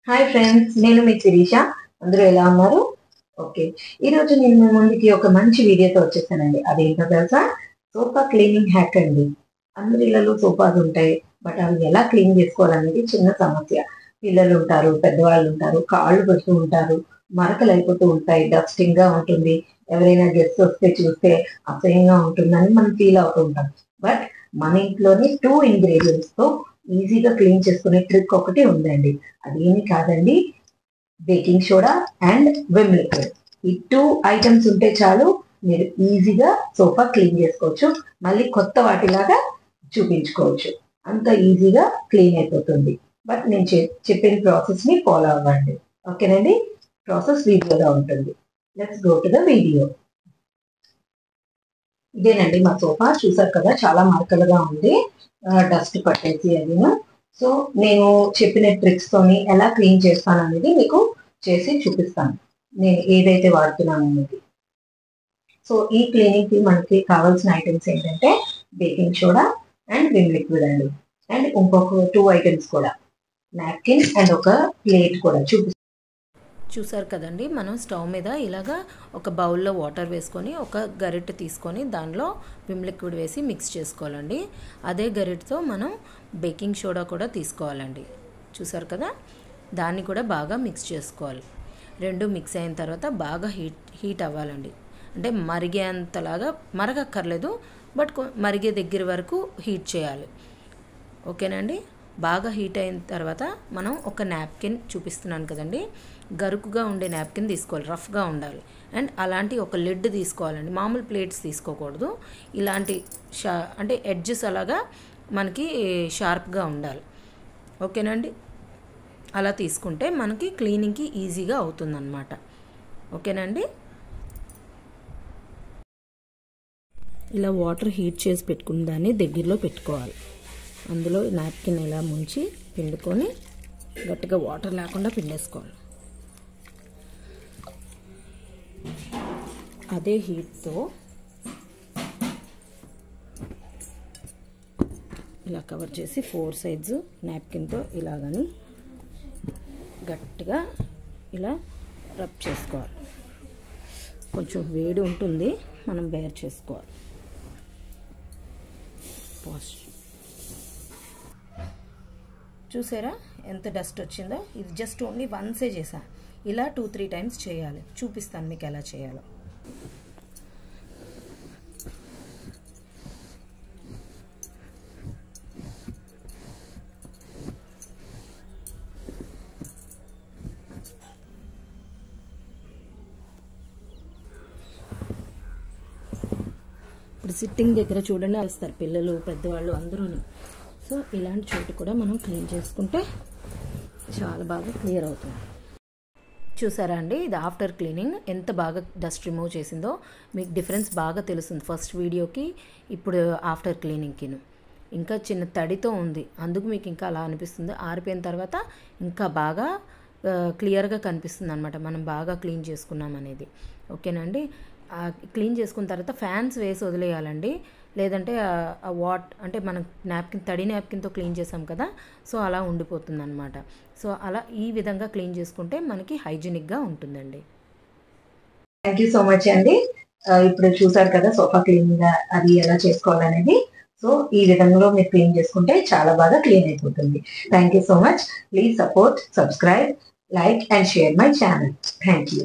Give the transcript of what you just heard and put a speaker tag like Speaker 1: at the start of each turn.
Speaker 1: Hi friends, నేను మీ శిరీష. అందరూ ఎలా ఉన్నారు? ఓకే, ఈరోజు నేను మీ ముందుకి ఒక మంచి వీడియోతో వచ్చేసానండి. అదేంటో తెలుసా? సోఫా క్లీనింగ్ హ్యాక్ అండి. అందరి ఇళ్లలో సోఫాస్ ఉంటాయి, బట్ అవి ఎలా క్లీన్ చేసుకోవాలనేది చిన్న సమస్య. పిల్లలు ఉంటారు, పెద్దవాళ్ళు ఉంటారు, కాళ్ళు పెడుతూ ఉంటారు, మరకలు అయిపోతూ ఉంటాయి, డస్టింగ్ గా ఉంటుంది. ఎవరైనా గెస్ట్ వస్తే చూస్తే అసహ్యంగా ఉంటుందని మనం ఫీల్ అవుతూ ఉంటాం. బట్ మన ఇంట్లోనే 2 ఇంగ్రీడియంట్స్ తో ఈజీగా క్లీన్ చేసుకునే ట్రిక్ ఒకటి ఉందండి. అదేమి కాదండి, baking soda and Vim liquid. ఈ 2 ఐటమ్స్ ఉంటే చాలు, మీరు ఈజీగా సోఫా క్లీన్ చేసుకోవచ్చు. మళ్ళీ కొత్త వాటిలాగా చూపించుకోవచ్చు. అంత ఈజీగా క్లీన్ అయిపోతుంది. బట్ నేను చెప్పిన ప్రాసెస్ ని ఫాలో అవ్వండి. ఓకేనండి? ప్రాసెస్ వీడియోగా ఉంటుంది. Let's go to the video. ఇదేనండి మా సోఫా. చూసారు కదా, చాలా మరకలుగా ఉంది, డస్ట్ పట్టేసి అదిను. సో నేను చెప్పిన ట్రిక్స్ తోని ఎలా క్లీన్ చేస్తాను అనేది మీకు చేసి చూపిస్తాను, నేను ఏదైతే వాడుతున్నాను అనేది. సో ఈ క్లీనింగ్ కి మనకి కావాల్సిన ఐటమ్స్ ఏంటంటే baking soda and Vim liquid అండి. అండ్ ఇంకొక 2 ఐటమ్స్ కూడా, నాప్కిన్ అండ్ ఒక ప్లేట్ కూడా
Speaker 2: చూసారు కదండి, మనం స్టవ్ మీద ఇలాగా ఒక బౌల్లో వాటర్ వేసుకొని ఒక గరిటె తీసుకొని దానిలో విమ్ లిక్విడ్ వేసి మిక్స్ చేసుకోవాలండి. అదే గరిటెతో మనం బేకింగ్ సోడా కూడా తీసుకోవాలండి. చూసారు కదా, దాన్ని కూడా బాగా మిక్స్ చేసుకోవాలి. రెండు మిక్స్ అయిన తర్వాత బాగా హీట్ అవ్వాలండి. అంటే మరిగేంతలాగా మరగక్కర్లేదు, బట్ మరిగే దగ్గర వరకు హీట్ చేయాలి. ఓకేనండి? బాగా హీట్ అయిన తర్వాత మనం ఒక నాప్కిన్ చూపిస్తున్నాను కదండి, గరుకుగా ఉండే నాప్కిన్ తీసుకోవాలి, రఫ్గా ఉండాలి. అండ్ అలాంటి ఒక లిడ్ తీసుకోవాలండి. మామూలు ప్లేట్స్ తీసుకోకూడదు. ఇలాంటి అంటే ఎడ్జెస్ అలాగా మనకి షార్ప్గా ఉండాలి. ఓకేనండి? అలా తీసుకుంటే మనకి క్లీనింగ్కి ఈజీగా అవుతుందన్నమాట. ఓకేనండి? ఇలా వాటర్ హీట్ చేసి పెట్టుకున్న దాన్ని దగ్గరలో పెట్టుకోవాలి. అందులో నాప్కిన్ ఇలా ముంచి పిండుకొని గట్టిగా వాటర్ లేకుండా పిండేసుకోవాలి. అదే హీట్తో ఇలా కవర్ చేసి 4 సైడ్స్ నాప్కిన్తో ఇలాగని గట్టిగా ఇలా రబ్ చేసుకోవాలి. కొంచెం వేడి ఉంటుంది, మనం బేర్ చేసుకోవాలి. చూసారా ఎంత డస్ట్ వచ్చిందో? ఇది జస్ట్ ఓన్లీ వన్సే చేశాను. ఇలా 2-3 టైమ్స్ చేయాలి. చూపిస్తాను మీకు ఎలా చేయాలో. ఇప్పుడు సిట్టింగ్ దగ్గర చూడండి వస్తారు పిల్లలు, పెద్దవాళ్ళు అందరూ. సో ఇలాంటి చోటు కూడా మనం క్లీన్ చేసుకుంటే చాలా బాగా క్లియర్ అవుతుంది. చూసారా అండి, ఇది ఆఫ్టర్ క్లీనింగ్ ఎంత బాగా డస్ట్ రిమూవ్ చేసిందో మీకు డిఫరెన్స్ బాగా తెలుస్తుంది. ఫస్ట్ వీడియోకి ఇప్పుడు ఆఫ్టర్ క్లీనింగ్కిను ఇంకా చిన్న తడితో ఉంది, అందుకు మీకు ఇంకా అలా అనిపిస్తుంది. ఆరిపోయిన తర్వాత ఇంకా బాగా క్లియర్గా కనిపిస్తుంది అనమాట, మనం బాగా క్లీన్ చేసుకున్నాం అనేది. ఓకేనండి? క్లీన్ చేసుకున్న తర్వాత ఫ్యాన్స్ వేసి వదిలేయాలండి. లేదంటే అంటే మనం తడి నాప్కిన్తో క్లీన్ చేసాం కదా, సో అలా ఉండిపోతుంది అనమాట. సో అలా ఈ విధంగా క్లీన్ చేసుకుంటే మనకి హైజీనిక్గా ఉంటుందండి.
Speaker 1: థ్యాంక్ యూ సో మచ్ అండి. ఇప్పుడు చూసారు కదా సోఫా క్లీనింగ్ అది ఎలా చేసుకోవాలనేది. సో ఈ విధంగా మీరు క్లీన్ చేసుకుంటే చాలా బాగా క్లీన్ అయిపోతుంది. Thank you so much. Please support, subscribe, like and share my channel. Thank you.